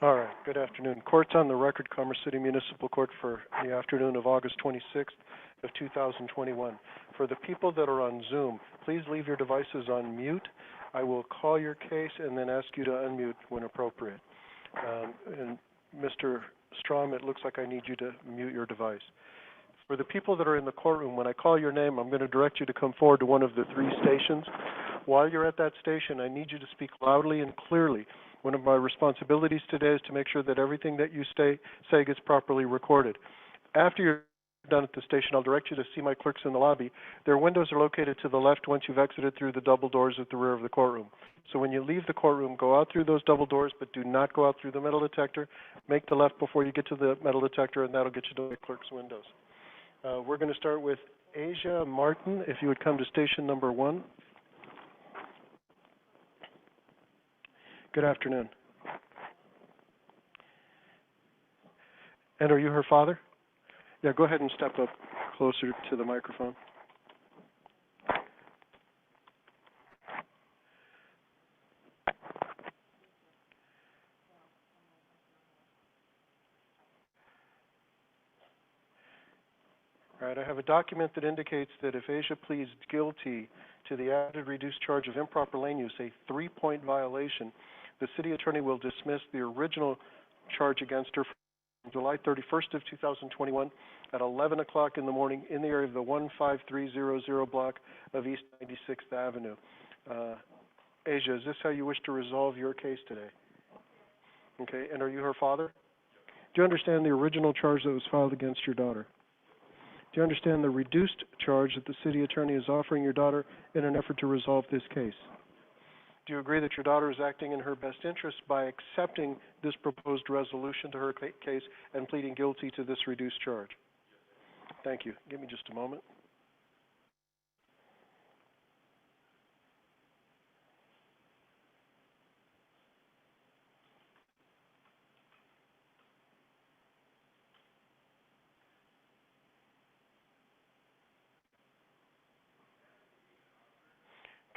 All right, good afternoon. Court's on the record, Commerce City Municipal Court for the afternoon of August 26th of 2021. For the people that are on Zoom, please leave your devices on mute. I will call your case and then ask you to unmute when appropriate. And Mr. Strom, it looks like I need you to mute your device. For the people that are in the courtroom, when I call your name, I'm going to direct you to come forward to one of the 3 stations. While you're at that station, I need you to speak loudly and clearly. One of my responsibilities today is to make sure that everything that you say gets properly recorded. After you're done at the station, I'll direct you to see my clerks in the lobby. Their windows are located to the left once you've exited through the double doors at the rear of the courtroom. So when you leave the courtroom, go out through those double doors, but do not go out through the metal detector. Make the left before you get to the metal detector, and that'll get you to the clerk's windows. We're going to start with Asia Martin, if you would come to station number 1. Good afternoon. And are you her father? Yeah, go ahead and step up closer to the microphone. All right, I have a document that indicates that if Asia pleads guilty to the added reduced charge of improper lane use, a 3-point violation, the city attorney will dismiss the original charge against her from July 31st of 2021 at 11 o'clock in the morning in the area of the 15300 block of East 96th Avenue. Asia, is this how you wish to resolve your case today? Okay, and are you her father? Do you understand the original charge that was filed against your daughter? Do you understand the reduced charge that the city attorney is offering your daughter in an effort to resolve this case? Do you agree that your daughter is acting in her best interest by accepting this proposed resolution to her case and pleading guilty to this reduced charge? Thank you. Give me just a moment.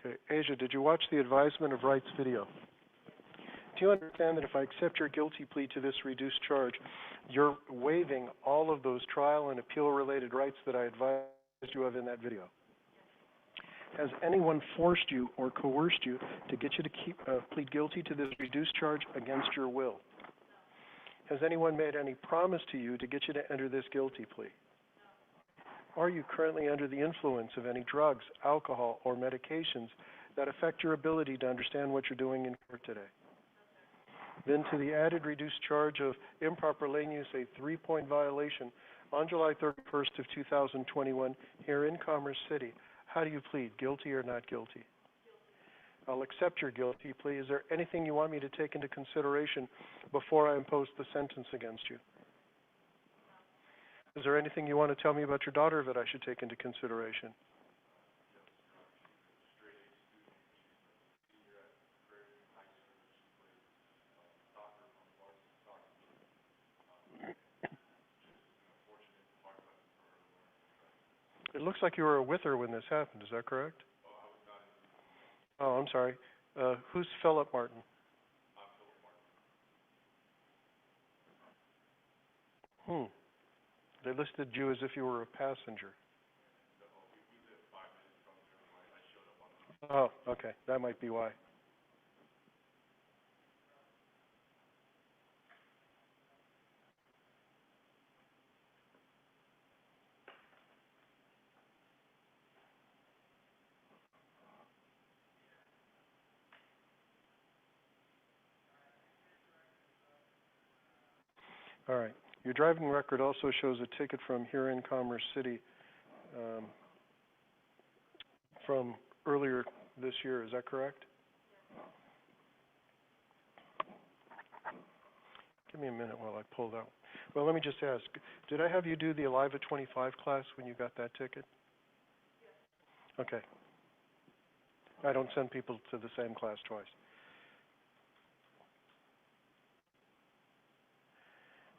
Okay, Asia, did you watch the advisement of rights video? Do you understand that if I accept your guilty plea to this reduced charge, you're waiving all of those trial and appeal-related rights that I advised you of in that video? Has anyone forced you or coerced you to get you to plead guilty to this reduced charge against your will? Has anyone made any promise to you to get you to enter this guilty plea? Are you currently under the influence of any drugs, alcohol, or medications that affect your ability to understand what you're doing in court today? Then to the added reduced charge of improper lane use, a 3-point violation on July 31st of 2021 here in Commerce City. How do you plead, guilty or not guilty? I'll accept your guilty plea. Is there anything you want me to take into consideration before I impose the sentence against you? Is there anything you want to tell me about your daughter that I should take into consideration? It looks like you were with her when this happened. Is that correct? Oh, I'm sorry. Who's Philip Martin? Hmm. They listed you as if you were a passenger. Oh, okay. That might be why. All right. Your driving record also shows a ticket from here in Commerce City um, from earlier this year. Is that correct? Give me a minute while I pull that. Well, let me just ask, did I have you do the Alive at 25 class when you got that ticket? Okay. I don't send people to the same class twice.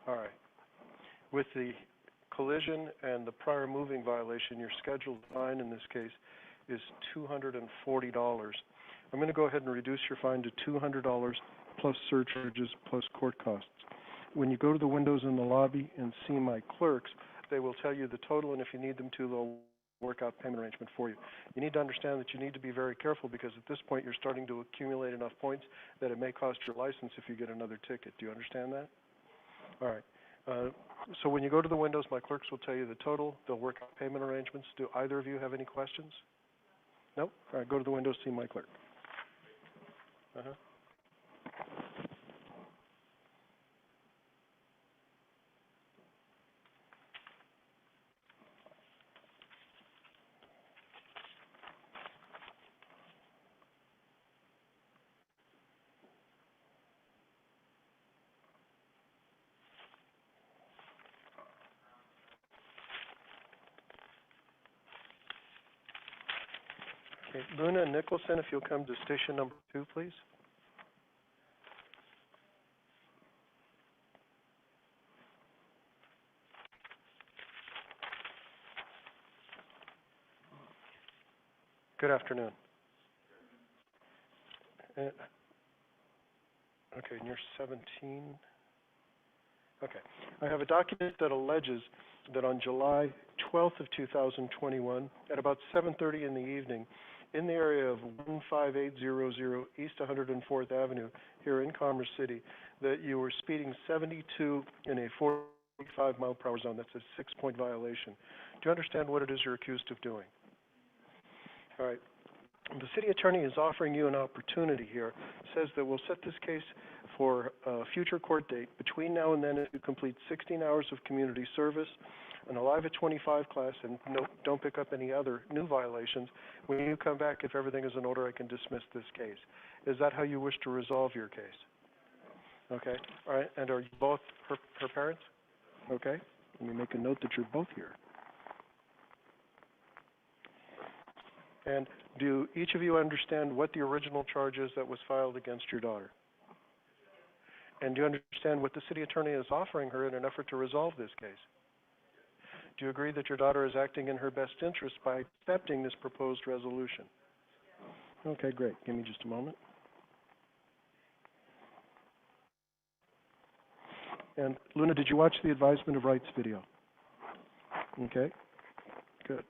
All right. With the collision and the prior moving violation, your scheduled fine in this case is $240. I'm going to go ahead and reduce your fine to $200 plus surcharges plus court costs. When you go to the windows in the lobby and see my clerks, they will tell you the total, and if you need them to, they'll work out payment arrangement for you. You need to understand that you need to be very careful because at this point you're starting to accumulate enough points that it may cost your license if you get another ticket. Do you understand that? All right. So when you go to the windows, my clerks will tell you the total. They'll work out payment arrangements. Do either of you have any questions? Nope? All right, go to the windows, see my clerk. Uh-huh. Okay, Luna and Nicholson, if you'll come to station number 2, please. Good afternoon. Okay, and you're 17. Okay. I have a document that alleges that on July 12th of 2021, at about 7:30 in the evening, in the area of 15800 East 104th Avenue here in Commerce City, that you were speeding 72 in a 45-mile-per-hour zone. That's a 6-point violation. Do you understand what it is you're accused of doing? All right. The city attorney is offering you an opportunity here. Says that we'll set this case for a future court date. Between now and then, if you complete 16 hours of community service, an Alive at 25 class, and don't pick up any other new violations, when you come back, if everything is in order, I can dismiss this case. Is that how you wish to resolve your case? Okay. All right. And are you both her parents? Okay. Let me make a note that you're both here. And do each of you understand what the original charge is that was filed against your daughter? And do you understand what the city attorney is offering her in an effort to resolve this case? Do you agree that your daughter is acting in her best interest by accepting this proposed resolution? Okay, great. Give me just a moment. And Luna, did you watch the advisement of rights video? Okay, good.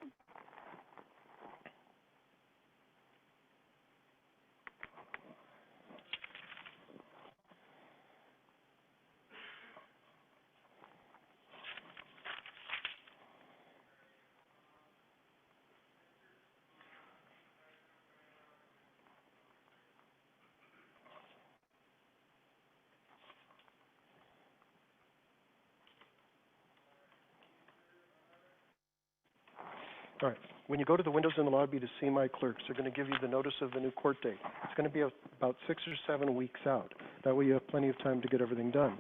All right. When you go to the windows in the lobby to see my clerks, they're going to give you the notice of the new court date. It's going to be about 6 or 7 weeks out. That way you have plenty of time to get everything done.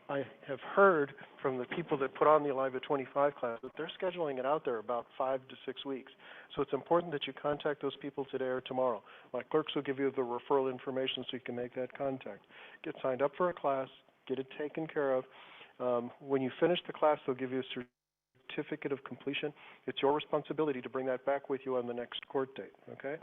I have heard from the people that put on the Alive at 25 class that they're scheduling it out there about 5 to 6 weeks. So it's important that you contact those people today or tomorrow. My clerks will give you the referral information so you can make that contact. Get signed up for a class, get it taken care of. When you finish the class, they'll give you a certificate of completion. It's your responsibility to bring that back with you on the next court date, okay?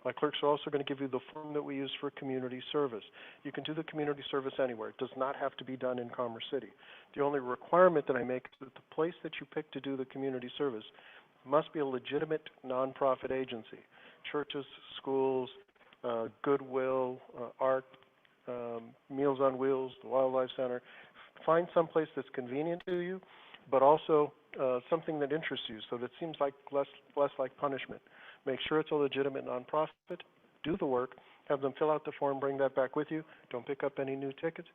My clerks are also going to give you the form that we use for community service. You can do the community service anywhere. It does not have to be done in Commerce City. The only requirement that I make is that the place that you pick to do the community service must be a legitimate nonprofit agency. Churches, schools, Goodwill, ARC, Meals on Wheels, the Wildlife Center. Find some place that's convenient to you, but also something that interests you, so that it seems like less like punishment. Make sure it's a legitimate nonprofit. Do the work. Have them fill out the form. Bring that back with you. Don't pick up any new tickets.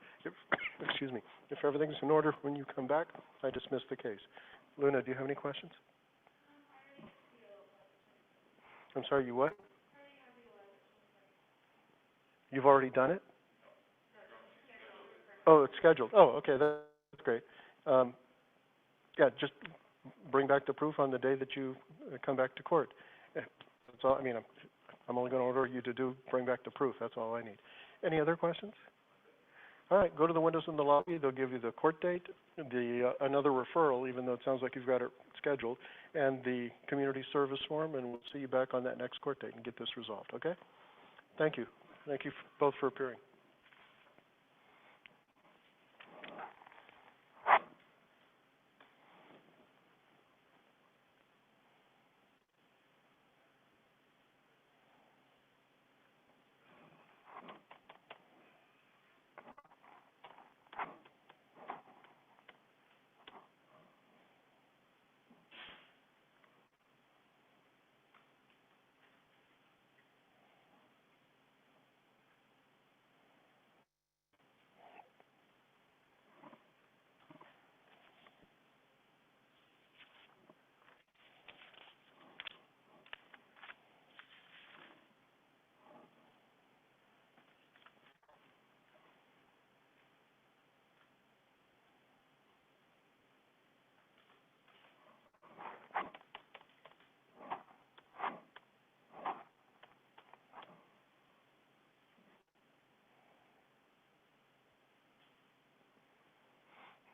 Excuse me. If everything's in order when you come back, I dismiss the case. Luna, do you have any questions? I'm sorry, you what? You've already done it? Oh, it's scheduled. Oh, okay, that's great. Yeah, just bring back the proof on the day that you come back to court. That's all. I mean, I'm only going to order you to bring back the proof. That's all I need. Any other questions? All right, go to the windows in the lobby. They'll give you the court date, another referral, even though it sounds like you've got it scheduled, and the community service form, and we'll see you back on that next court date and get this resolved, okay? Thank you. Thank you both for appearing.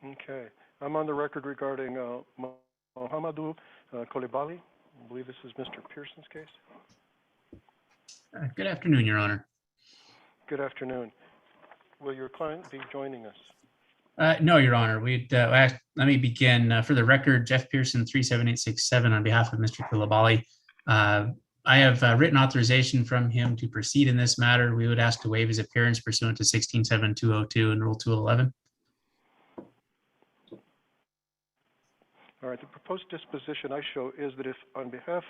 Okay. I'm on the record regarding Mohamedou Coulibaly. I believe this is Mr. Pearson's case. Good afternoon, Your Honor. Good afternoon. Will your client be joining us? No, Your Honor. Let me begin. For the record, Jeff Pearson, 37867 on behalf of Mr. Coulibaly. I have written authorization from him to proceed in this matter. We would ask to waive his appearance pursuant to 167202 and Rule 211. All right. The proposed disposition I show is that if, on behalf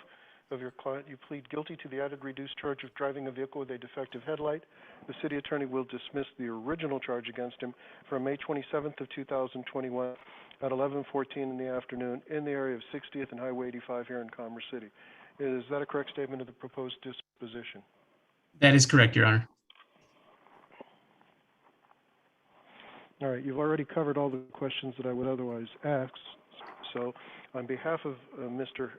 of your client, you plead guilty to the added reduced charge of driving a vehicle with a defective headlight, the city attorney will dismiss the original charge against him from May 27th of 2021 at 11:14 in the afternoon in the area of 60th and Highway 85 here in Commerce City. Is that a correct statement of the proposed disposition? That is correct, Your Honor. All right. You've already covered all the questions that I would otherwise ask. So on behalf of Mr.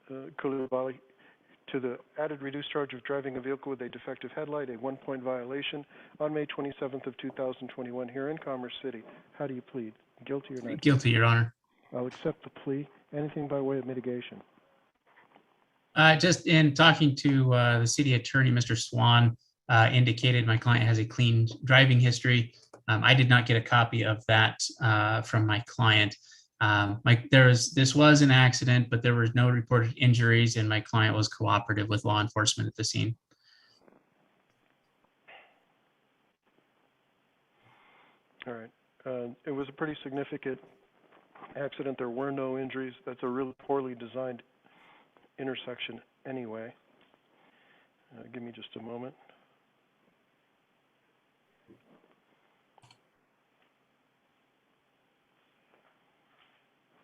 Coulibaly, to the added reduced charge of driving a vehicle with a defective headlight, a 1-point violation on May 27th of 2021 here in Commerce City, how do you plead? Guilty or not? Guilty, Your Honor. I'll accept the plea. Anything by way of mitigation? Just in talking to the city attorney, Mr. Swan indicated my client has a clean driving history. I did not get a copy of that from my client. This was an accident, but there were no reported injuries, and my client was cooperative with law enforcement at the scene. All right. It was a pretty significant accident. There were no injuries. That's a really poorly designed intersection anyway. Give me just a moment.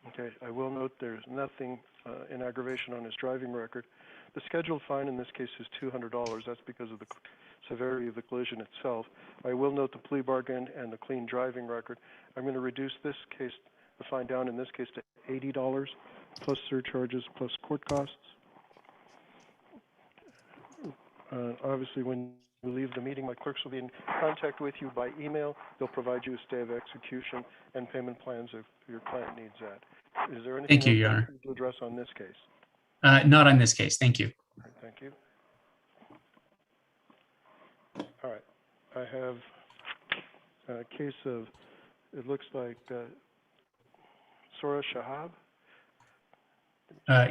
Okay, I will note there's nothing in aggravation on his driving record. The scheduled fine in this case is $200. That's because of the severity of the collision itself. I will note the plea bargain and the clean driving record. I'm going to reduce this case, the fine down in this case to $80 plus surcharges plus court costs. Obviously, when you leave the meeting, my clerks will be in contact with you by email. They'll provide you a stay of execution and payment plans if your client needs that. Is there anything Thank you, else Your I Honor. need to address on this case? Not on this case. Thank you. All right, thank you. All right, I have a case of, it looks like Sora Shahab.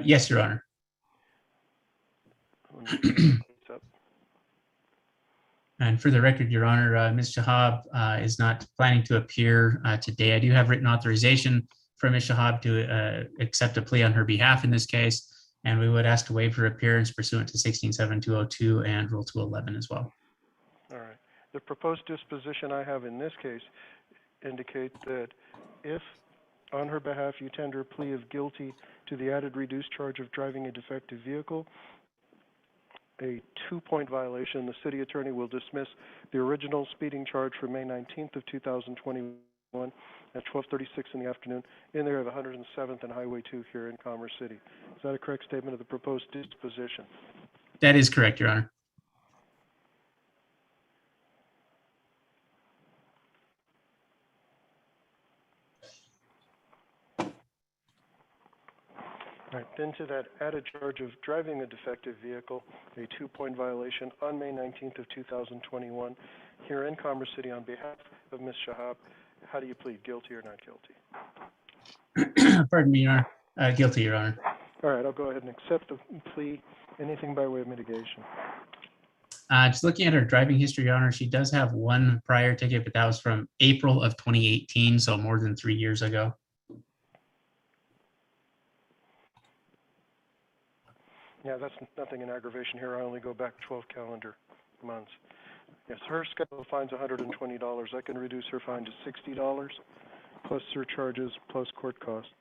Yes, Your Honor. Let me bring the case up. And for the record, Your Honor, Ms. Shahab is not planning to appear today. I do have written authorization from Ms. Shahab to accept a plea on her behalf in this case, and we would ask to waive her appearance pursuant to 16.7202 and Rule 211 as well. All right. The proposed disposition I have in this case indicate that if, on her behalf, you tender a plea of guilty to the added reduced charge of driving a defective vehicle, a 2-point violation, the city attorney will dismiss the original speeding charge for May 19th of 2021 at 12:36 in the afternoon in the area of 107th and Highway 2 here in Commerce City. Is that a correct statement of the proposed disposition? That is correct, Your Honor. All right, then to that added charge of driving a defective vehicle, a 2-point violation on May 19th of 2021 here in Commerce City on behalf of Ms. Shahab, how do you plead, guilty or not guilty? Pardon me, Your Honor. Guilty, Your Honor. All right, I'll go ahead and accept the plea. Anything by way of mitigation? Just looking at her driving history, Your Honor, she does have one prior ticket, but that was from April of 2018, so more than 3 years ago. Yeah, that's nothing in aggravation here. I only go back 12 calendar months. Yes, her schedule fine's $120. I can reduce her fine to $60 plus surcharges plus court costs.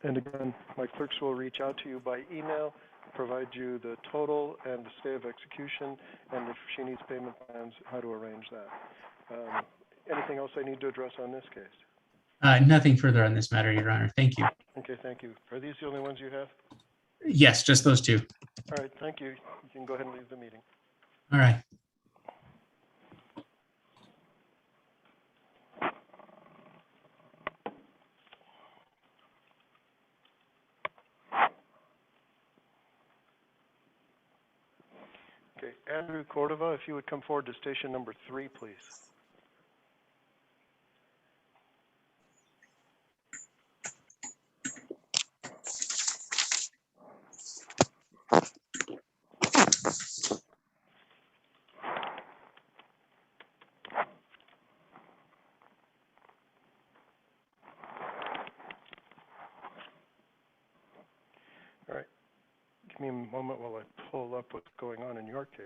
And again, my clerks will reach out to you by email, provide you the total and the stay of execution, and if she needs payment plans, how to arrange that. Anything else I need to address on this case? Nothing further on this matter, Your Honor. Thank you. Okay, thank you. Are these the only ones you have? Yes, just those two. All right, thank you. You can go ahead and leave the meeting. All right. Okay, Andrew Cordova, if you would come forward to station number 3, please. All right, give me a moment while I pull up what's going on in your case.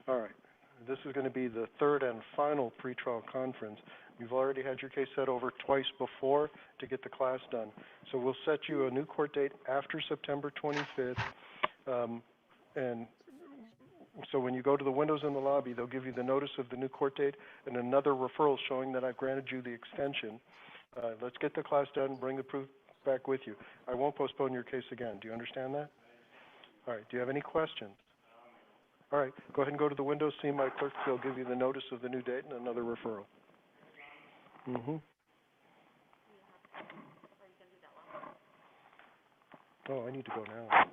All right, this is going to be the third and final pretrial conference. You've already had your case set over twice before to get the class done. So we'll set you a new court date after September 25th. And so when you go to the windows in the lobby, they'll give you the notice of the new court date and another referral showing that I've granted you the extension. Let's get the class done, bring the proof back with you. I won't postpone your case again. Do you understand that? All right, do you have any questions? All right, go ahead and go to the windows, see my clerk. They'll give you the notice of the new date and another referral. Mm-hmm. Oh, I need to go now.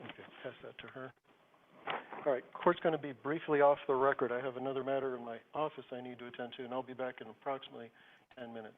Okay, pass that to her. All right, court's going to be briefly off the record. I have another matter in my office I need to attend to, and I'll be back in approximately 10 minutes.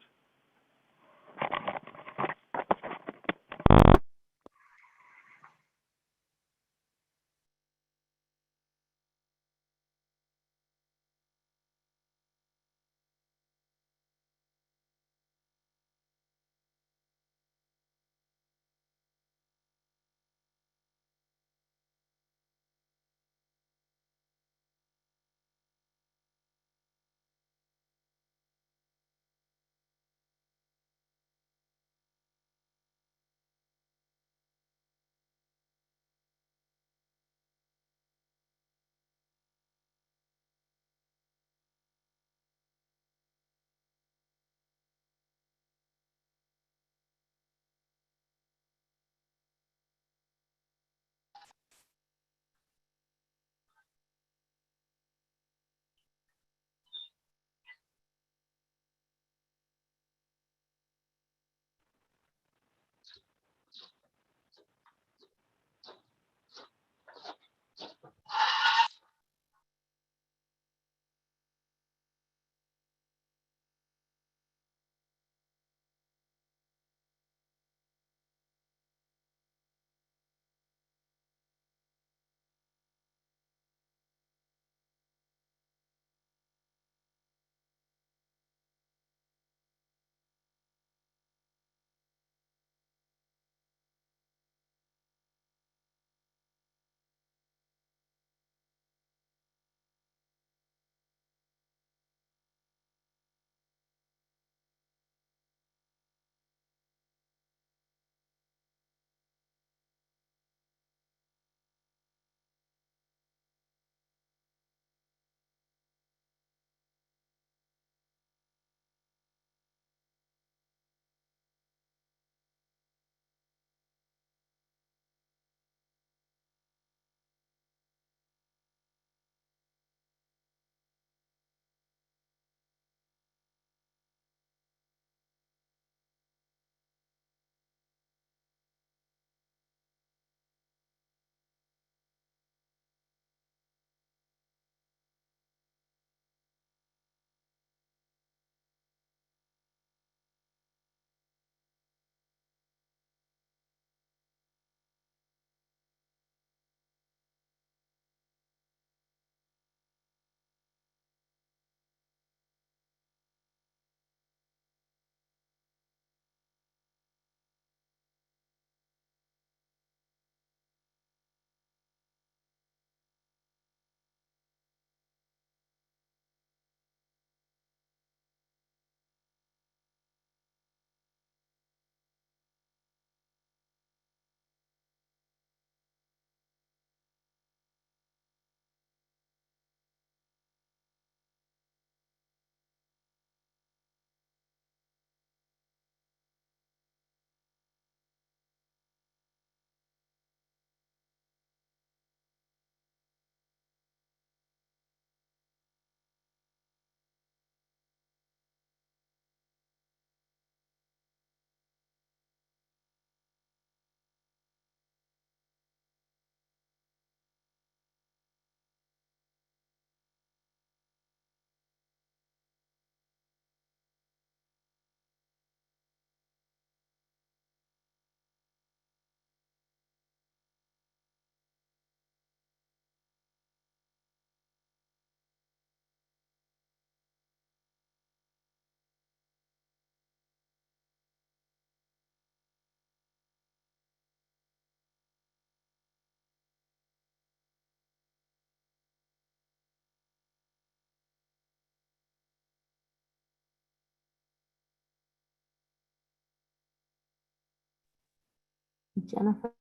Jennifer,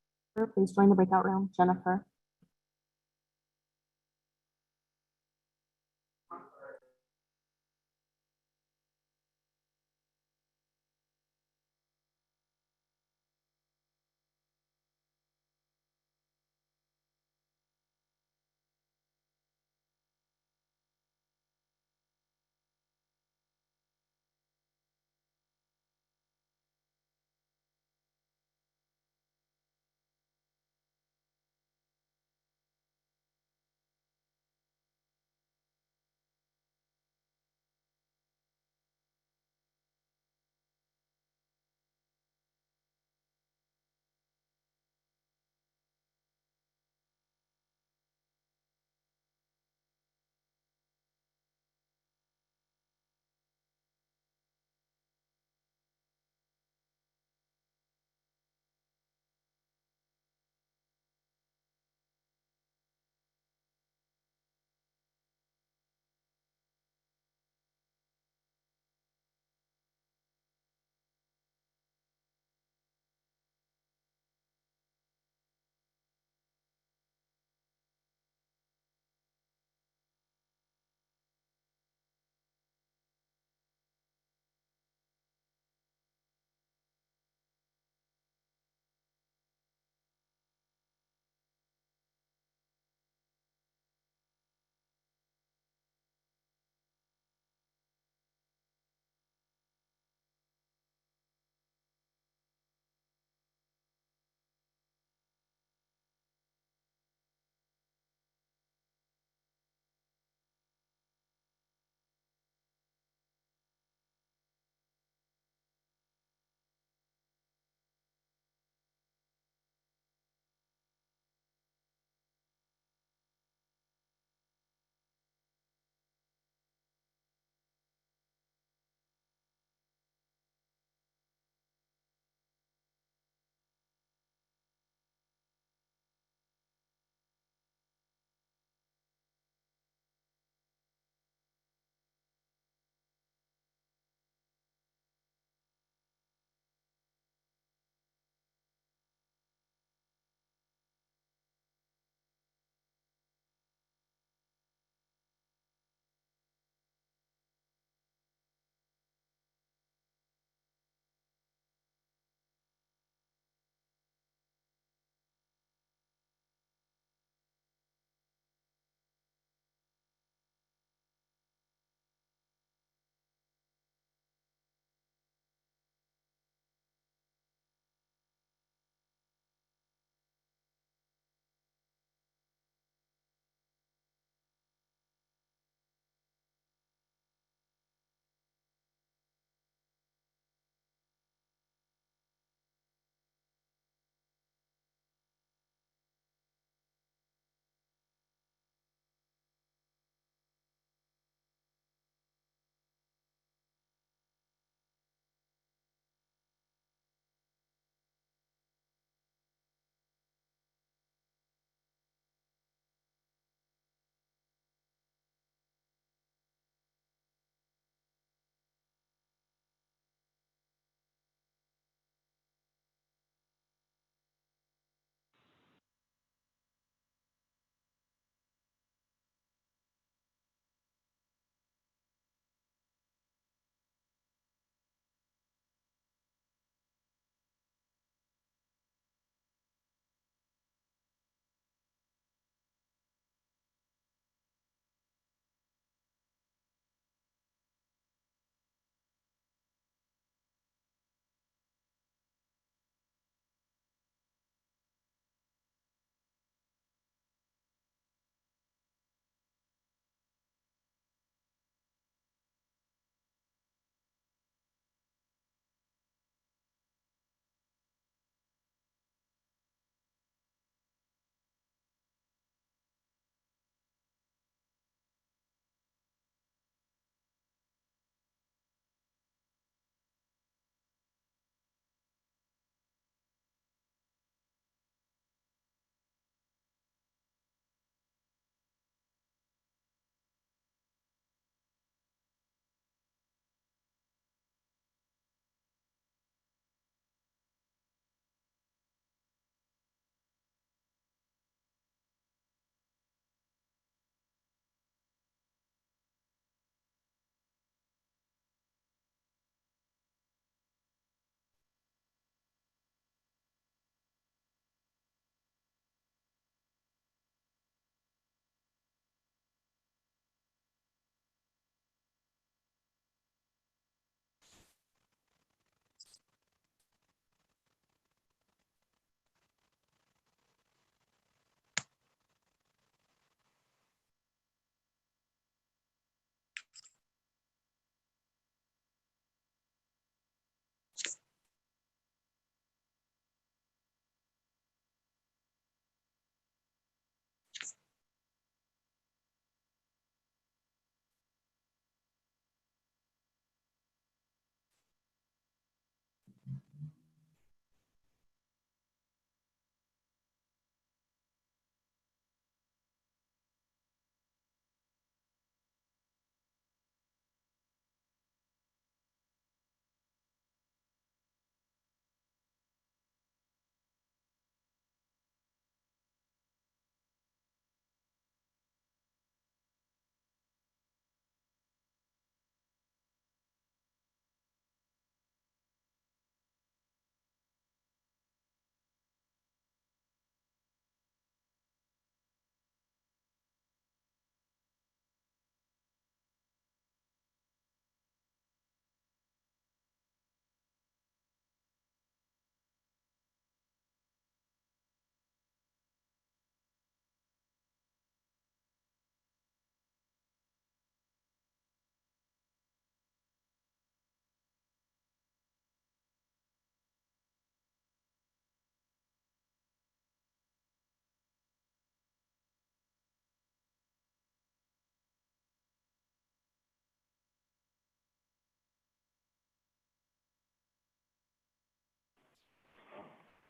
please join the breakout room. Jennifer.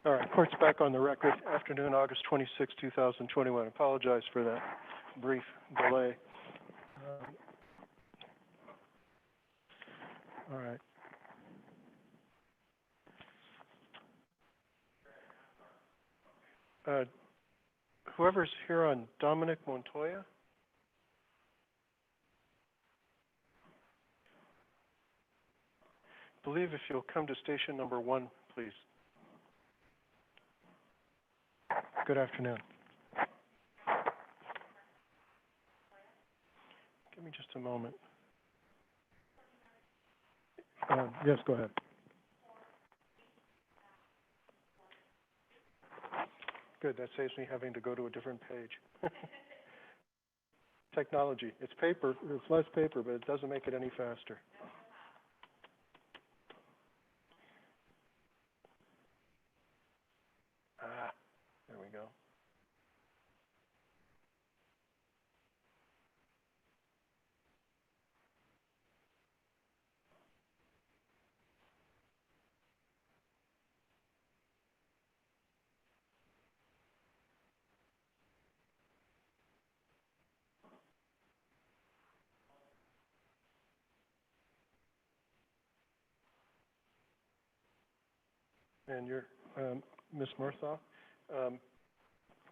All right, court's back on the record. Afternoon, August 26, 2021. Apologize for that brief delay. All right. Whoever's here on Dominic Montoya? I believe if you'll come to station number 1, please. Good afternoon. Give me just a moment. Yes, go ahead. Good, that saves me having to go to a different page. Technology, it's paper, it's less paper, but it doesn't make it any faster. There we go. And you're, Ms. Murthaw,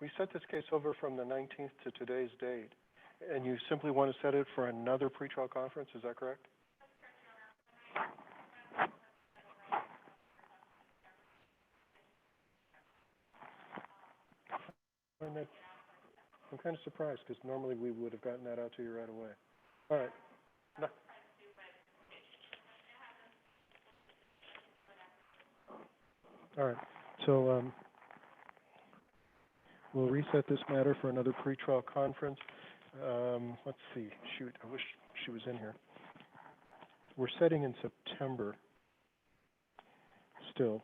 we set this case over from the 19th to today's date, and you simply want to set it for another pretrial conference, is that correct? I'm kind of surprised, because normally we would have gotten that out to you right away. All right. No. All right, so we'll reset this matter for another pretrial conference. Let's see, shoot, I wish she was in here. We're setting in September still.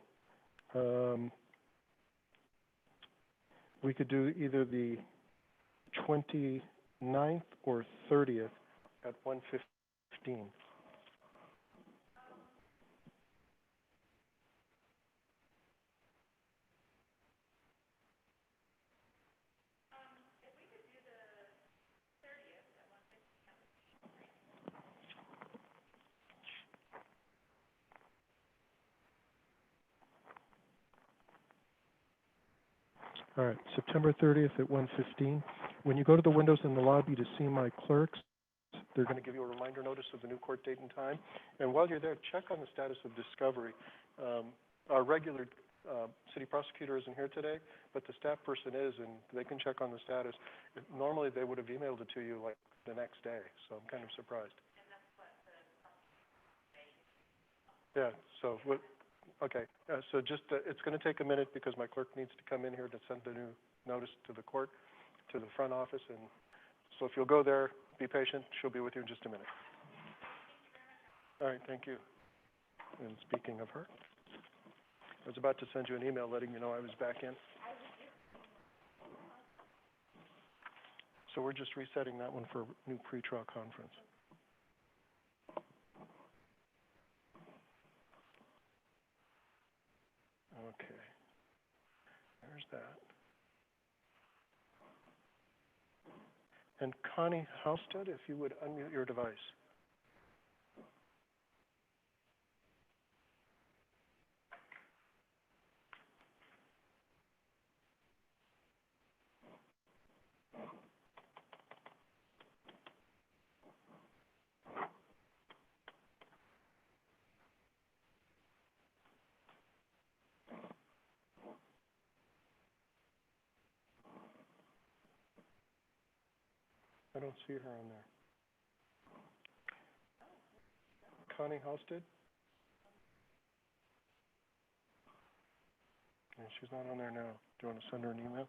We could do either the 29th or 30th at 1:15. All right, September 30th at 1:15. When you go to the windows in the lobby to see my clerks, they're going to give you a reminder notice of the new court date and time. And while you're there, check on the status of discovery. Our regular city prosecutor isn't here today, but the staff person is, and they can check on the status. Normally, they would have emailed it to you like the next day, so I'm kind of surprised. Yeah, so what? Okay, so just, it's going to take a minute because my clerk needs to come in here to send the new notice to the court, to the front office, and so if you'll go there, be patient, she'll be with you in just a minute. All right, thank you. And speaking of her, I was about to send you an email letting you know I was back in. So we're just resetting that one for a new pretrial conference. Okay, there's that. And Connie Halstead, if you would unmute your device. I don't see her on there. Connie Halstead? Yeah, she's not on there now. Do you want to send her an email?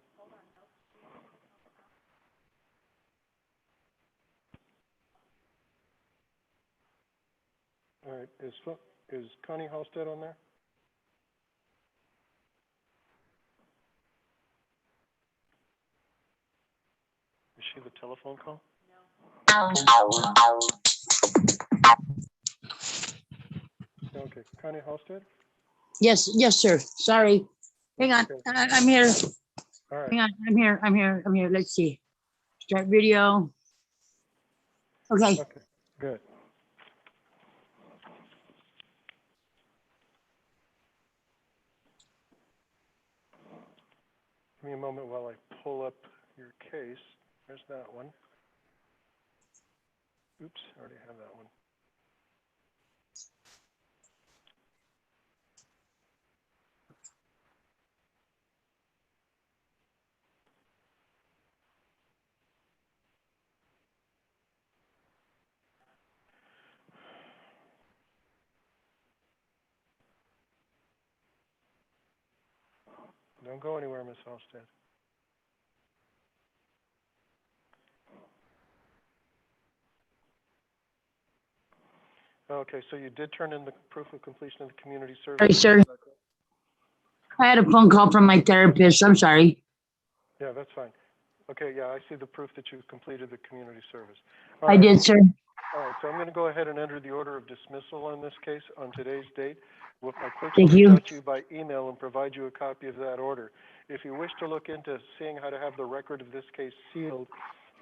All right, is Connie Halstead on there? Is she the telephone call? Okay, Connie Halstead? Yes, sir. Sorry. Hang on, Okay. I'm here. All right. Hang on, I'm here. Let's see. Start video. Okay, Okay, good. Give me a moment while I pull up your case. There's that one. Oops, I already have that one. Don't go anywhere, Miss Halstead. Okay, so you did turn in the proof of completion of the community sorry, service? sir. I had a phone call from my therapist. I'm sorry. Yeah, that's fine. Okay, yeah, I see the proof that you completed the community service. I did, sir. All right, so I'm going to go ahead and enter the order of dismissal on this case on today's date. My clerks will Thank reach you. out to you by email and provide you a copy of that order. If you wish to look into seeing how to have the record of this case sealed,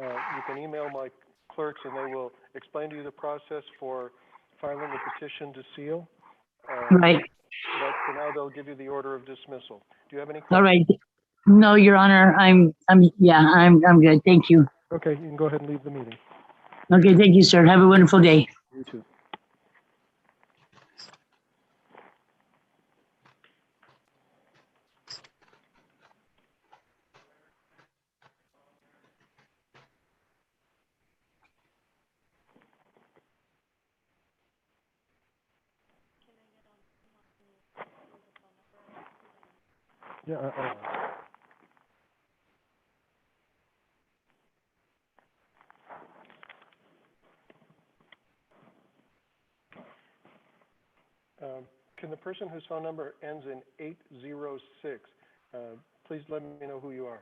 you can email my clerks and they will explain to you the process for filing a petition to seal. Right. But for now, they'll give you the order of dismissal. Do you have any All questions? right. No, Your Honor, I'm good. Thank you. Okay, you can go ahead and leave the meeting. Okay, thank you, sir. Have a wonderful day. You too. Yeah, can the person whose phone number ends in 806, please let me know who you are.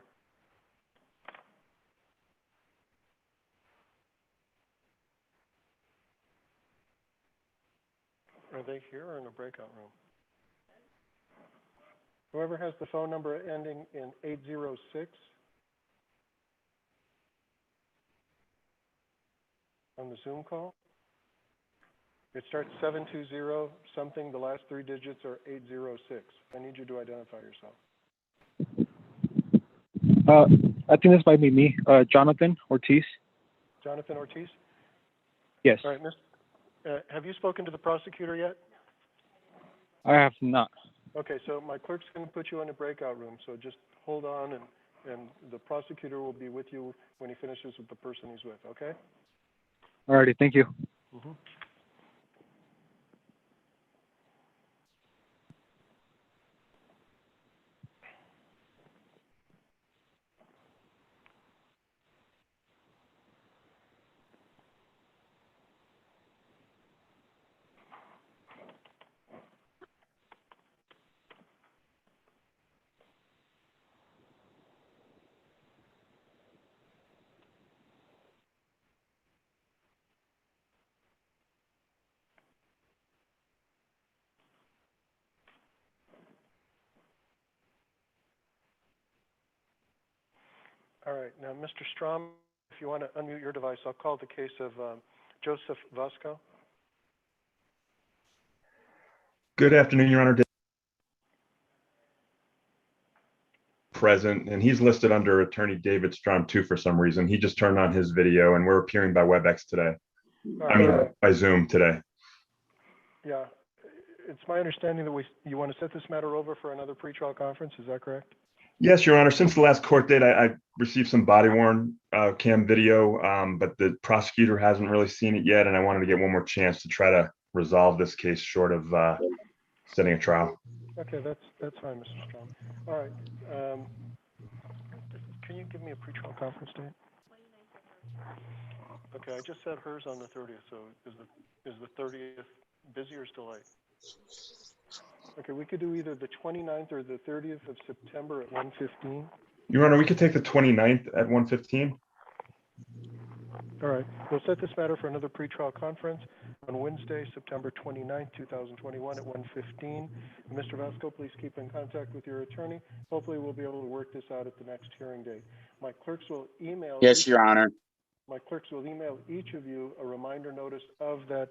Are they here or in a breakout room? Whoever has the phone number ending in 806 on the Zoom call. It starts 720 something. The last three digits are 806. I need you to identify yourself. I think this might be me, Jonathan Ortiz. Jonathan Ortiz? Yes, All right, have you spoken to the prosecutor yet? I have not. Okay, so my clerk's going to put you in a breakout room, so just hold on, and the prosecutor will be with you when he finishes with the person he's with, okay? Alrighty, thank you. Mm-hmm. All right, now, Mr. Strom, if you want to unmute your device, I'll call the case of Joseph Vasco. Good afternoon, Your Honor. Present, and he's listed under Attorney David Strom too for some reason. He just turned on his video, and we're appearing by WebEx today. I mean, by Zoom today. Yeah, it's my understanding that you want to set this matter over for another pretrial conference. Is that correct? Yes, Your Honor. Since the last court date, I received some body-worn cam video, but the prosecutor hasn't really seen it yet, and I wanted to get one more chance to try to resolve this case short of setting a trial. Okay, that's fine, Mr. Strom. All right. Can you give me a pretrial conference date? Okay, I just set hers on the 30th, so is the 30th busy or still late? Okay, we could do either the 29th or the 30th of September at 1:15. Your Honor, we could take the 29th at 1:15. All right, we'll set this matter for another pretrial conference. on Wednesday, September 29th, 2021 at 1:15. Mr. Vasco, please keep in contact with your attorney. Hopefully, we'll be able to work this out at the next hearing date. My clerks will email. Yes, Your Honor. My clerks will email each of you a reminder notice of that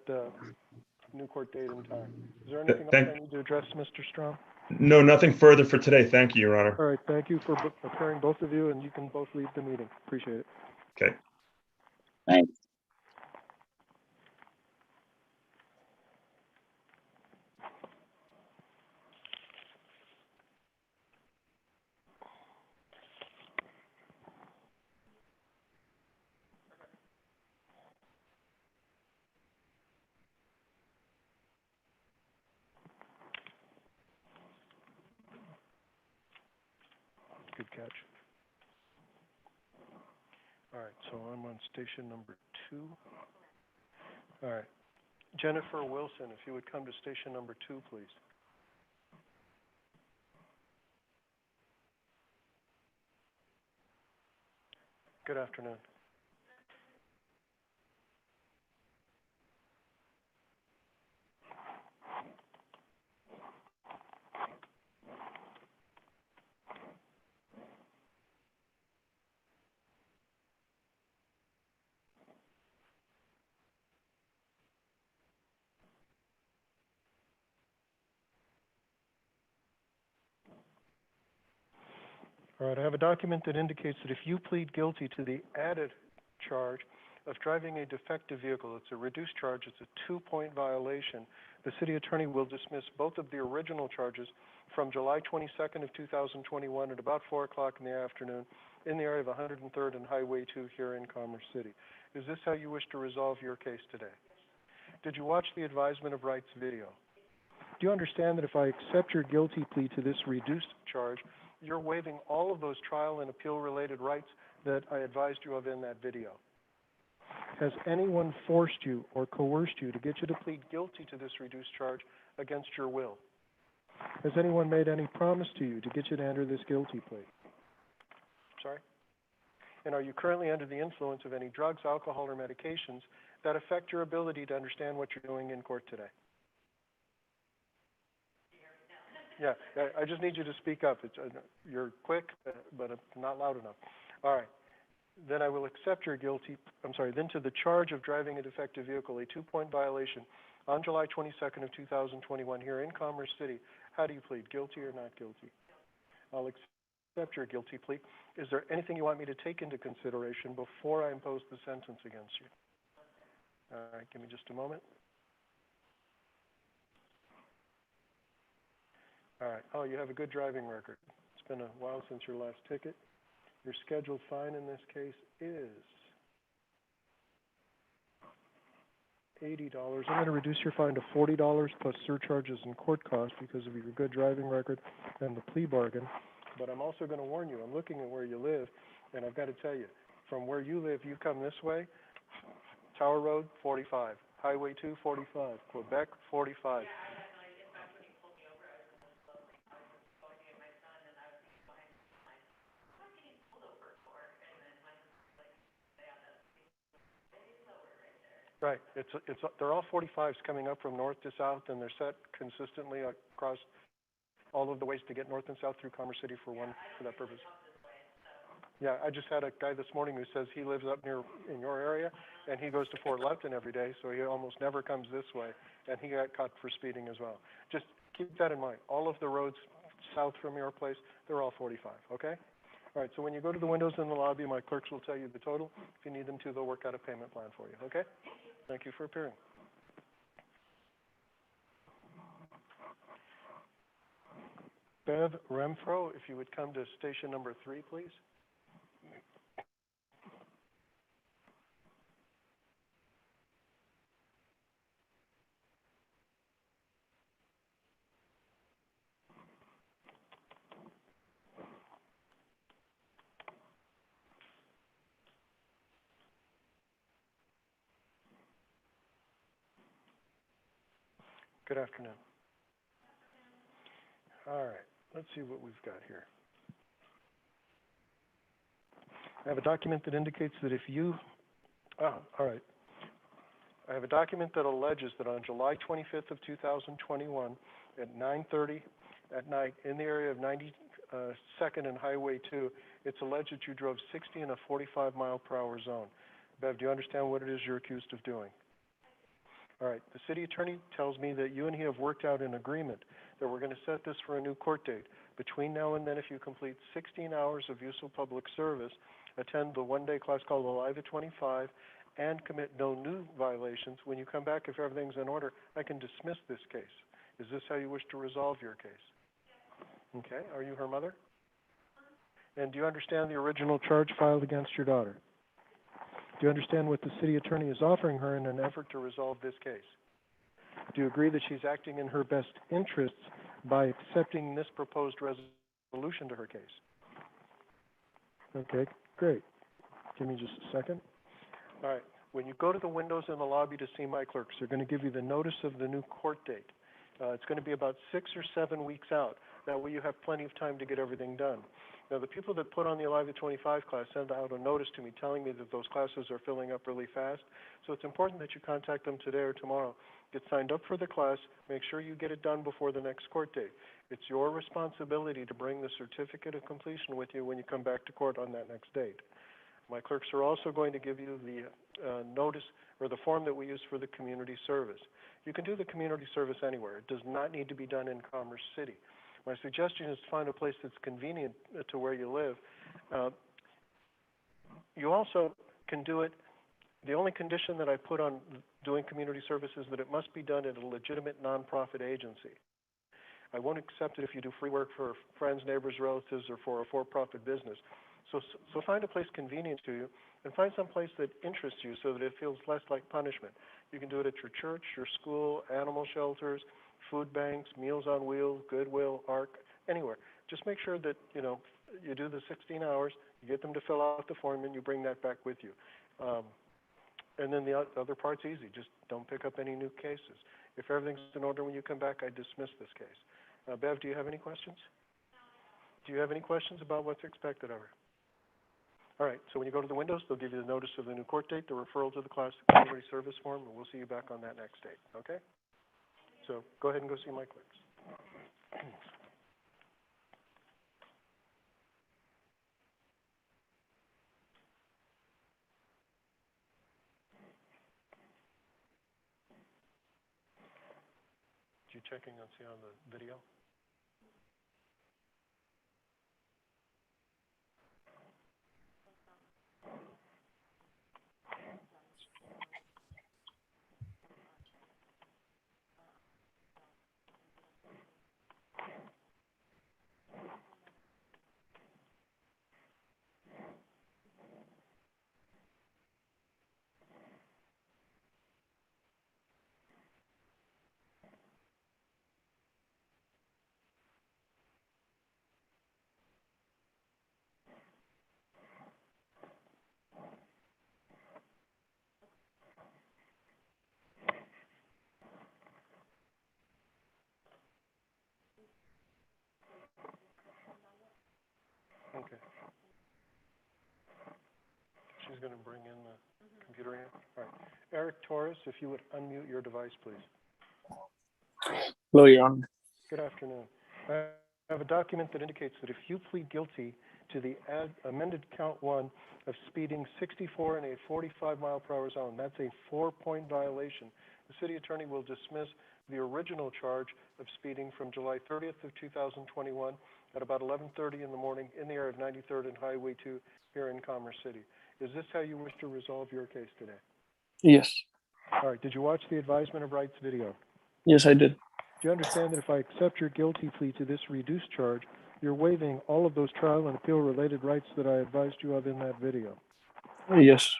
new court date and time. Is there anything else I need to address, Mr. Strom? No, nothing further for today. Thank you, Your Honor. All right, thank you for appearing, both of you, and you can both leave the meeting. Appreciate it. Okay. Thanks. Good catch. All right, so I'm on station number 2. All right. Jennifer Wilson, if you would come to station number 2, please. Good afternoon. All right, I have a document that indicates that if you plead guilty to the added charge of driving a defective vehicle, it's a reduced charge, it's a 2-point violation, the city attorney will dismiss both of the original charges from July 22nd of 2021 at about 4 o'clock in the afternoon in the area of 103rd and Highway 2 here in Commerce City. Is this how you wish to resolve your case today? Did you watch the advisement of rights video? Do you understand that if I accept your guilty plea to this reduced charge, you're waiving all of those trial and appeal related rights that I advised you of in that video? Has anyone forced you or coerced you to get you to plead guilty to this reduced charge against your will? Has anyone made any promise to you to get you to enter this guilty plea? Sorry? And are you currently under the influence of any drugs, alcohol, or medications that affect your ability to understand what you're doing in court today? Yeah, I just need you to speak up. You're quick, but not loud enough. All right. Then I will accept your then to the charge of driving a defective vehicle, a 2-point violation on July 22nd of 2021 here in Commerce City. How do you plead, guilty or not guilty? I'll accept your guilty plea. Is there anything you want me to take into consideration before I impose the sentence against you? All right, give me just a moment. All right. Oh, you have a good driving record. It's been a while since your last ticket. Your scheduled fine in this case is $80. I'm going to reduce your fine to $40 plus surcharges and court costs because of your good driving record and the plea bargain. But I'm also going to warn you, I'm looking at where you live, and I've got to tell you, from where you live, you come this way, Tower Road, 45. Highway 2, 45. Quebec, 45. Right. They're all 45s coming up from north to south, and they're set consistently across all of the ways to get north and south through Commerce City for that purpose. Yeah, I just had a guy this morning who says he lives up in your area, and he goes to Fort Lupton every day, so he almost never comes this way, and he got caught for speeding as well. Just keep that in mind. All of the roads south from your place, they're all 45, okay? All right, so when you go to the windows in the lobby, my clerks will tell you the total. If you need them to, they'll work out a payment plan for you, okay? Thank you for appearing. Bev Renfro, if you would come to station number 3, please. Good afternoon. All right, let's see what we've got here. I have a document that indicates that if you, all right. I have a document that alleges that on July 25th of 2021 at 9:30 at night in the area of 92nd and Highway 2, it's alleged that you drove 60 in a 45-mile-per-hour zone. Bev, do you understand what it is you're accused of doing? All right. The city attorney tells me that you and he have worked out an agreement that we're going to set this for a new court date. Between now and then, if you complete 16 hours of useful public service, attend the one-day class called Alive at 25, and commit no new violations, when you come back, if everything's in order, I can dismiss this case. Is this how you wish to resolve your case? Okay. Are you her mother? And do you understand the original charge filed against your daughter? Do you understand what the city attorney is offering her in an effort to resolve this case? Do you agree that she's acting in her best interests by accepting this proposed resolution to her case? Okay, great. Give me just a second. All right. When you go to the windows in the lobby to see my clerks, they're going to give you the notice of the new court date. It's going to be about 6 or 7 weeks out. That way you have plenty of time to get everything done. Now, the people that put on the Alive at 25 class send out a notice to me telling me that those classes are filling up really fast. So it's important that you contact them today or tomorrow. Get signed up for the class. Make sure you get it done before the next court date. It's your responsibility to bring the certificate of completion with you when you come back to court on that next date. My clerks are also going to give you the notice or the form that we use for the community service. You can do the community service anywhere. It does not need to be done in Commerce City. My suggestion is to find a place that's convenient to where you live. You also can do it. The only condition that I put on doing community service is that it must be done at a legitimate nonprofit agency. I won't accept it if you do free work for friends, neighbors, relatives, or for a for-profit business. So find a place convenient to you and find some place that interests you so that it feels less like punishment. You can do it at your church, your school, animal shelters, food banks, Meals on Wheels, Goodwill, ARC, anywhere. Just make sure that, you do the 16 hours, you get them to fill out the form, and you bring that back with you. And then the other part's easy. Just don't pick up any new cases. If everything's in order when you come back, I dismiss this case. Bev, do you have any questions? Do you have any questions about what's expected of her? All right, so when you go to the windows, they'll give you the notice of the new court date, the referral to the class community service form, and we'll see you back on that next date, okay? So go ahead and go see my clerks. You checking on see on the video? Okay. She's going to bring in the computer in. All right. Eric Torres, if you would unmute your device, please. Hello, Your Honor. Good afternoon. I have a document that indicates that if you plead guilty to the amended count 1 of speeding 64 in a 45-mile-per-hour zone, that's a 4-point violation. The city attorney will dismiss the original charge of speeding from July 30th of 2021 at about 11:30 in the morning in the area of 93rd and Highway 2 here in Commerce City. Is this how you wish to resolve your case today? Yes. All right. Did you watch the advisement of rights video? Yes, I did. Do you understand that if I accept your guilty plea to this reduced charge, you're waiving all of those trial and appeal related rights that I advised you of in that video? Yes.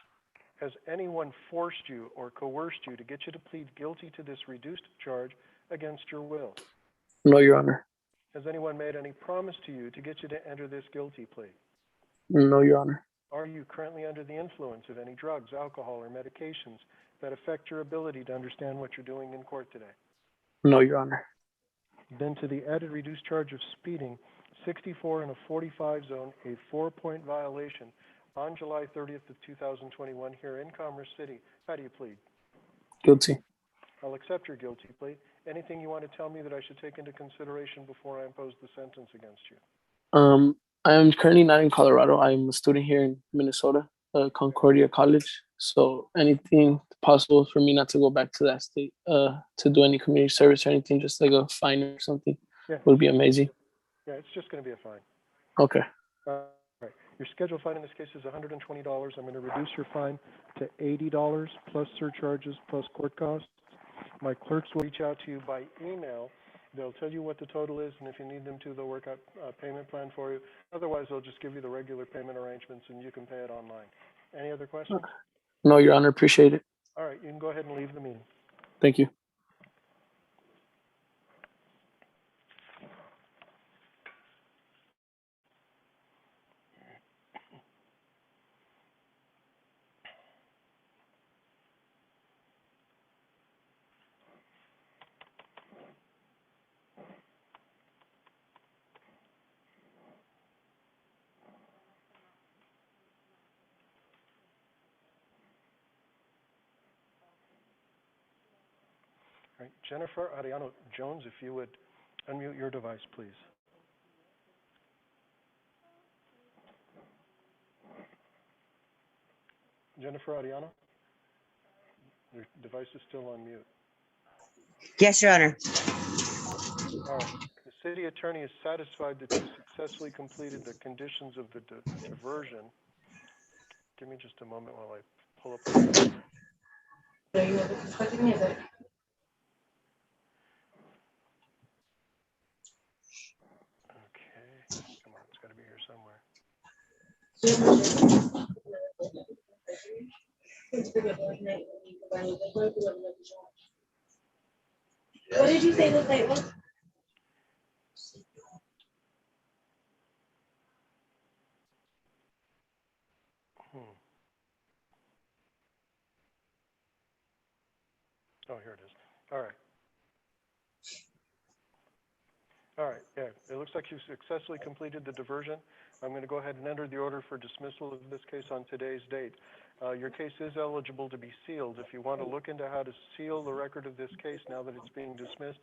Has anyone forced you or coerced you to get you to plead guilty to this reduced charge against your will? No, Your Honor. Has anyone made any promise to you to get you to enter this guilty plea? No, Your Honor. Are you currently under the influence of any drugs, alcohol, or medications that affect your ability to understand what you're doing in court today? No, Your Honor. Then to the added reduced charge of speeding, 64 in a 45 zone, a 4-point violation on July 30th of 2021 here in Commerce City. How do you plead? guilty. I'll accept your guilty plea. Anything you want to tell me that I should take into consideration before I impose the sentence against you? I am currently not in Colorado. I'm a student here in Minnesota, Concordia College. So anything possible for me not to go back to that state to do any community service or anything, just like a fine or something, Yeah. would be amazing. Yeah, it's just going to be a fine. Okay. All right. Your scheduled fine in this case is $120. I'm going to reduce your fine to $80 plus surcharges plus court costs. My clerks will reach out to you by email. They'll tell you what the total is, and if you need them to, they'll work out a payment plan for you. Otherwise, they'll just give you the regular payment arrangements, and you can pay it online. Any other questions? No, Your Honor, appreciate it. All right, you can go ahead and leave the meeting. Thank you. All right, Jennifer Ariano Jones, if you would unmute your device, please. Jennifer Ariano? Your device is still on mute. Yes, Your Honor. All right. The city attorney is satisfied that you successfully completed the conditions of the diversion. Give me just a moment while I pull up the Okay, come on, it's got to be here somewhere. What did you say the date was? Oh, here it is. All right. All right, yeah, it looks like you successfully completed the diversion. I'm going to go ahead and enter the order for dismissal of this case on today's date. Your case is eligible to be sealed. If you want to look into how to seal the record of this case now that it's being dismissed,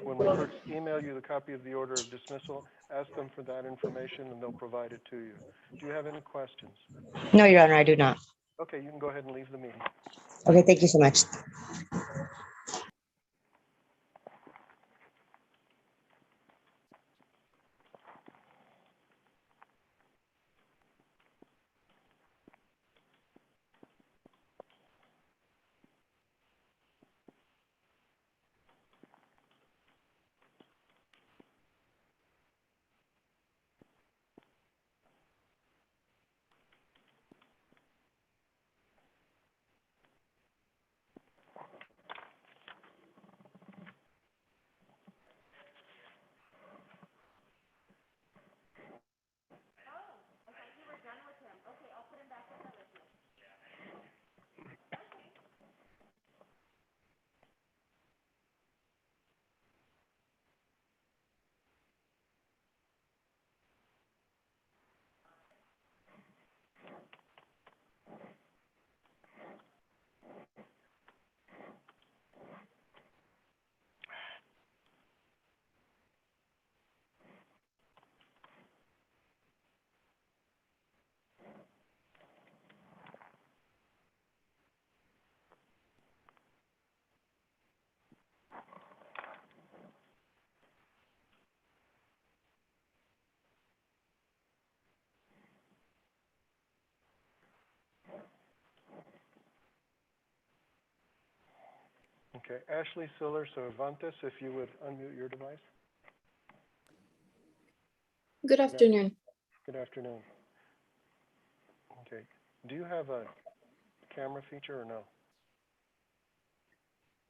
when my clerks email you the copy of the order of dismissal, ask them for that information and they'll provide it to you. Do you have any questions? No, Your Honor, I do not. Okay, you can go ahead and leave the meeting. Okay, thank you so much. Okay, Ashley Siller Cervantes, if you would unmute your device. Good afternoon. Good afternoon. Okay, do you have a camera feature or no?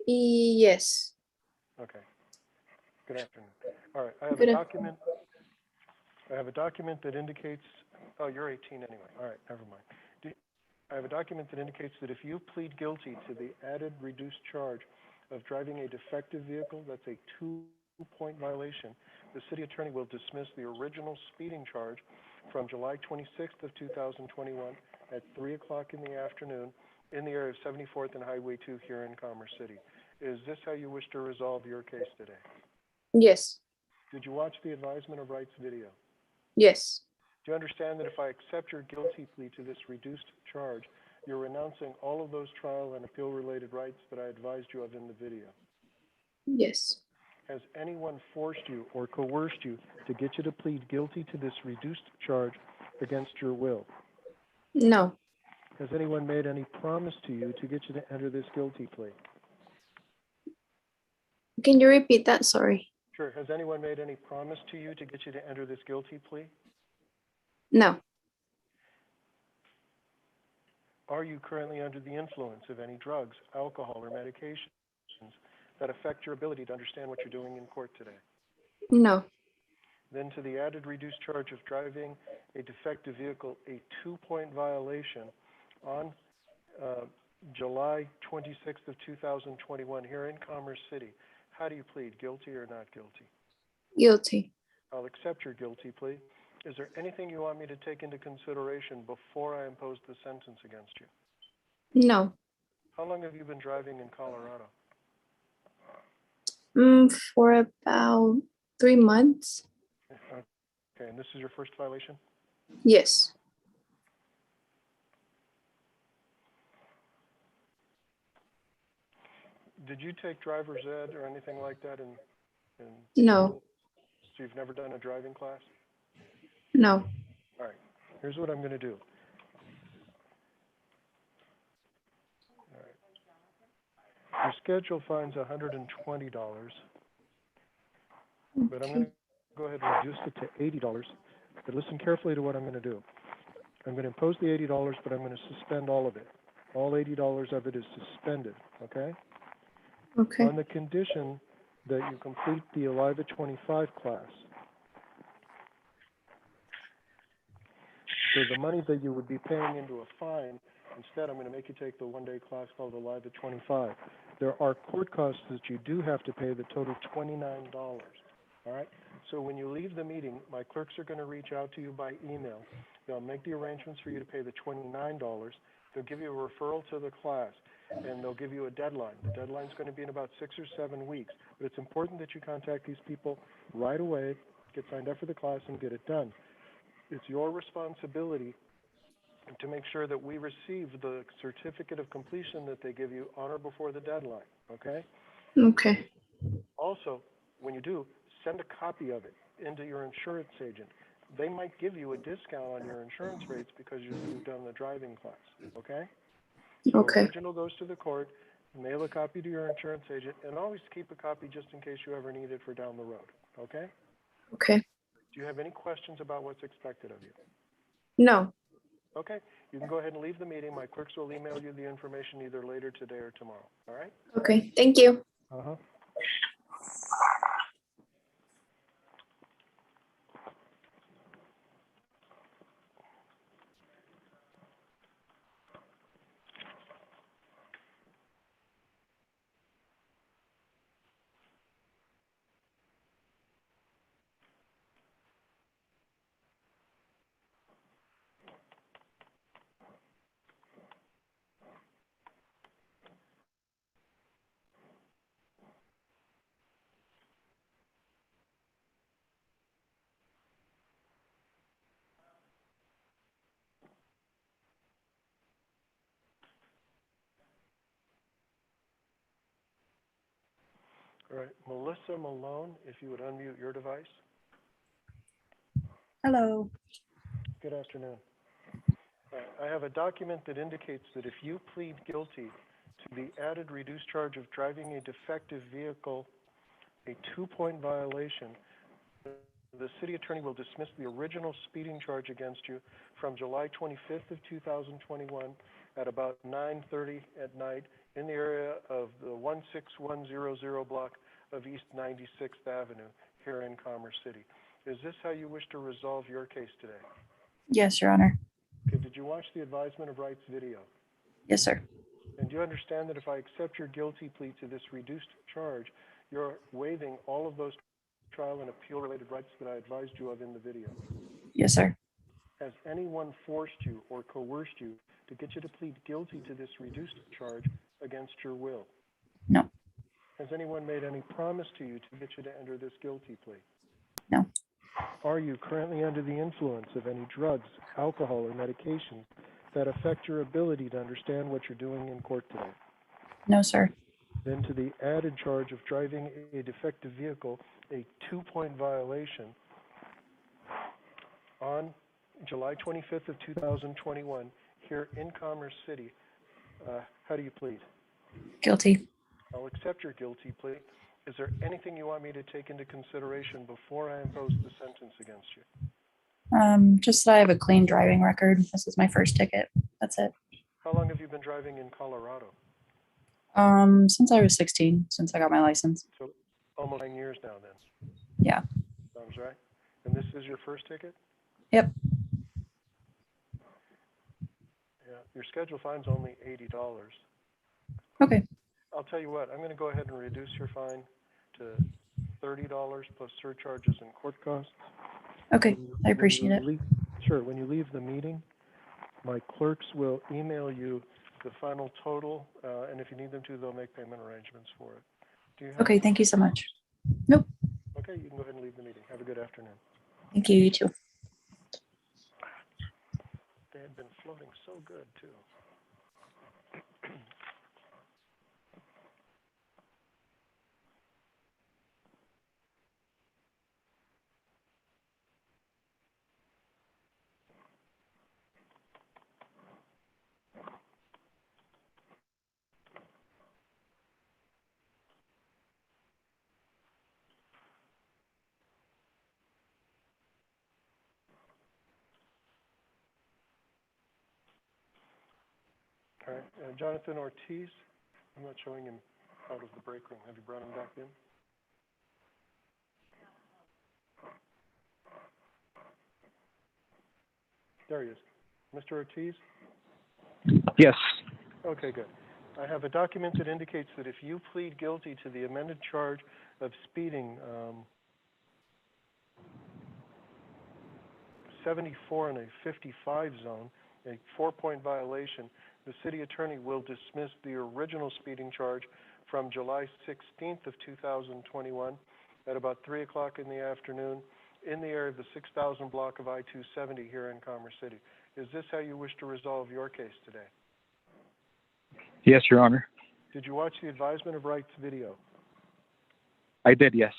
Yes. Okay. Good afternoon. All right, I have Good a af- document. I have a document that indicates, oh, you're 18 anyway. All right, never mind. I have a document that indicates that if you plead guilty to the added reduced charge of driving a defective vehicle, that's a 2-point violation. The city attorney will dismiss the original speeding charge from July 26th of 2021 at 3 o'clock in the afternoon in the area of 74th and Highway 2 here in Commerce City. Is this how you wish to resolve your case today? Yes. Did you watch the advisement of rights video? Yes. Do you understand that if I accept your guilty plea to this reduced charge, you're renouncing all of those trial and appeal-related rights that I advised you of in the video? Yes. Has anyone forced you or coerced you to get you to plead guilty to this reduced charge against your will? No. Has anyone made any promise to you to get you to enter this guilty plea? Can you repeat that? Sorry. Sure. Has anyone made any promise to you to get you to enter this guilty plea? No. Are you currently under the influence of any drugs, alcohol, or medications that affect your ability to understand what you're doing in court today? No. Then to the added reduced charge of driving a defective vehicle, a 2-point violation on July 26th of 2021 here in Commerce City. How do you plead, guilty or not guilty? Guilty. I'll accept your guilty plea. Is there anything you want me to take into consideration before I impose the sentence against you? No. How long have you been driving in Colorado? For about 3 months. Okay, and this is your first violation? Yes. Did you take driver's ed or anything like that in No. So you've never done a driving class? No. All right, here's what I'm going to do. All right. Your schedule fines $120, but I'm going to go ahead and reduce it to $80. But listen carefully to what I'm going to do. I'm going to impose the $80, but I'm going to suspend all of it. All $80 of it is suspended, okay? Okay. On the condition that you complete the Alive at 25 class. So the money that you would be paying into a fine, instead I'm going to make you take the one-day class called Alive at 25. There are court costs that you do have to pay that total $29. All right? So when you leave the meeting, my clerks are going to reach out to you by email. They'll make the arrangements for you to pay the $29. They'll give you a referral to the class, and they'll give you a deadline. The deadline's going to be in about 6 or 7 weeks. But it's important that you contact these people right away, get signed up for the class, and get it done. It's your responsibility to make sure that we receive the certificate of completion that they give you on or before the deadline, okay? Okay. Also, when you do, send a copy of it into your insurance agent. They might give you a discount on your insurance rates because you've done the driving class, okay? So Okay. original goes to the court, mail a copy to your insurance agent, and always keep a copy just in case you ever need it for down the road, okay? Okay. Do you have any questions about what's expected of you? No. Okay, you can go ahead and leave the meeting. My clerks will email you the information either later today or tomorrow, all right? Okay. Thank you. Uh-huh. All right, Melissa Malone, if you would unmute your device. Hello. Good afternoon. I have a document that indicates that if you plead guilty to the added reduced charge of driving a defective vehicle, a 2-point violation, the city attorney will dismiss the original speeding charge against you from July 25th of 2021 at about 9:30 at night in the area of the 16100 block of East 96th Avenue here in Commerce City. Is this how you wish to resolve your case today? Yes, Your Honor. Okay, did you watch the advisement of rights video? Yes, sir. And do you understand that if I accept your guilty plea to this reduced charge, you're waiving all of those trial and appeal-related rights that I advised you of in the video? Yes, sir. Has anyone forced you or coerced you to get you to plead guilty to this reduced charge against your will? No. Has anyone made any promise to you to get you to enter this guilty plea? No. Are you currently under the influence of any drugs, alcohol, or medications that affect your ability to understand what you're doing in court today? No, sir. Then to the added charge of driving a defective vehicle, a 2-point violation on July 25th of 2021 here in Commerce City. How do you plead? Guilty. I'll accept your guilty plea. Is there anything you want me to take into consideration before I impose the sentence against you? Just that I have a clean driving record. This is my first ticket. That's it. How long have you been driving in Colorado? Since I was 16, since I got my license. So almost 9 years now then. Yeah. Sounds right. And this is your first ticket? Yep. Yeah. Your schedule fine's only $80. Okay. I'll tell you what, I'm going to go ahead and reduce your fine to $30 plus surcharges and court costs. Okay. I appreciate it. Sure. When you leave the meeting, my clerks will email you the final total, and if you need them to, they'll make payment arrangements for it. Do you have Okay. Thank you so much. Nope. Okay, you can go ahead and leave the meeting. Have a good afternoon. Thank you. You too. They had been floating so good, too. All right, Jonathan Ortiz, I'm not showing him out of the break room. Have you brought him back in? There he is. Mr. Ortiz? Yes. Okay, good. I have a document that indicates that if you plead guilty to the amended charge of speeding 74 in a 55 zone, a 4-point violation, the city attorney will dismiss the original speeding charge from July 16th of 2021 at about 3 o'clock in the afternoon in the area of the 6000 block of I-270 here in Commerce City. Is this how you wish to resolve your case today? Yes, Your Honor. Did you watch the advisement of rights video? I did, yes.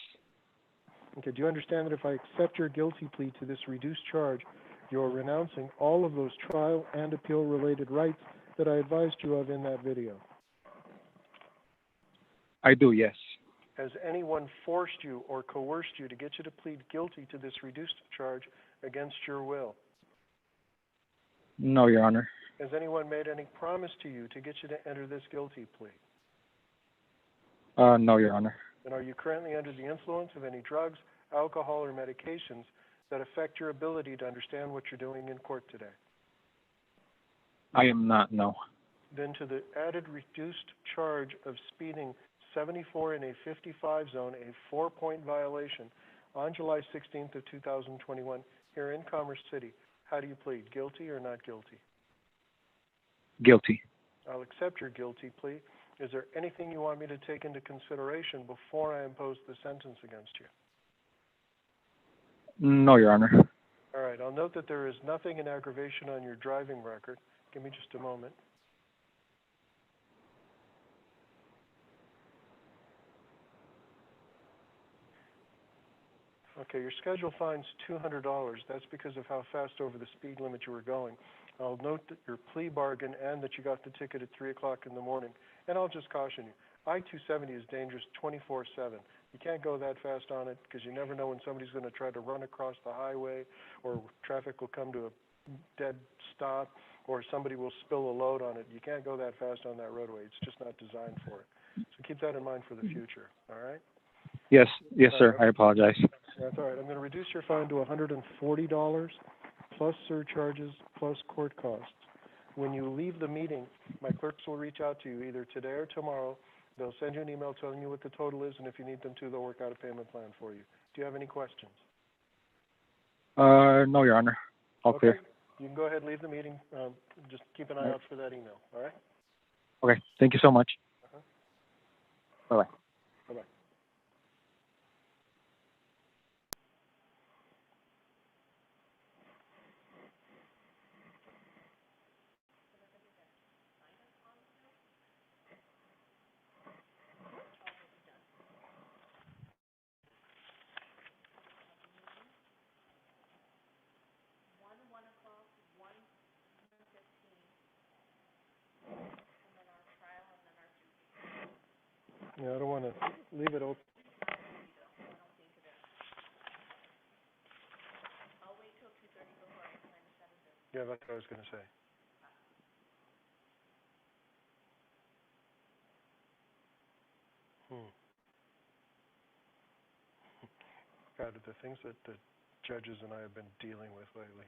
Okay, do you understand that if I accept your guilty plea to this reduced charge, you're renouncing all of those trial and appeal related rights that I advised you of in that video? I do, yes. Has anyone forced you or coerced you to get you to plead guilty to this reduced charge against your will? No, Your Honor. Has anyone made any promise to you to get you to enter this guilty plea? No, Your Honor. And are you currently under the influence of any drugs, alcohol, or medications that affect your ability to understand what you're doing in court today? I am not, no. Then to the added reduced charge of speeding 74 in a 55 zone, a 4-point violation on July 16th of 2021 here in Commerce City, how do you plead, guilty or not guilty? Guilty. I'll accept your guilty plea. Is there anything you want me to take into consideration before I impose the sentence against you? No, Your Honor. All right, I'll note that there is nothing in aggravation on your driving record. Give me just a moment. Okay, your schedule fine's $200. That's because of how fast over the speed limit you were going. I'll note that your plea bargain and that you got the ticket at 3 o'clock in the morning. And I'll just caution you, I-270 is dangerous 24/7. You can't go that fast on it because you never know when somebody's going to try to run across the highway, or traffic will come to a dead stop, or somebody will spill a load on it. You can't go that fast on that roadway. It's just not designed for it. So keep that in mind for the future, all right? Yes, sir. I apologize. That's all right. I'm going to reduce your fine to $140 plus surcharges plus court costs. When you leave the meeting, my clerks will reach out to you either today or tomorrow. They'll send you an email telling you what the total is, and if you need them to, they'll work out a payment plan for you. Do you have any questions? No, Your Honor. All clear. You can go ahead and leave the meeting. Just keep an eye out for that email, all right? Okay, thank you so much. Bye-bye. Bye-bye. Yeah, I don't want to leave it open. Yeah, that's what I was going to say. God, the things that the judges and I have been dealing with lately.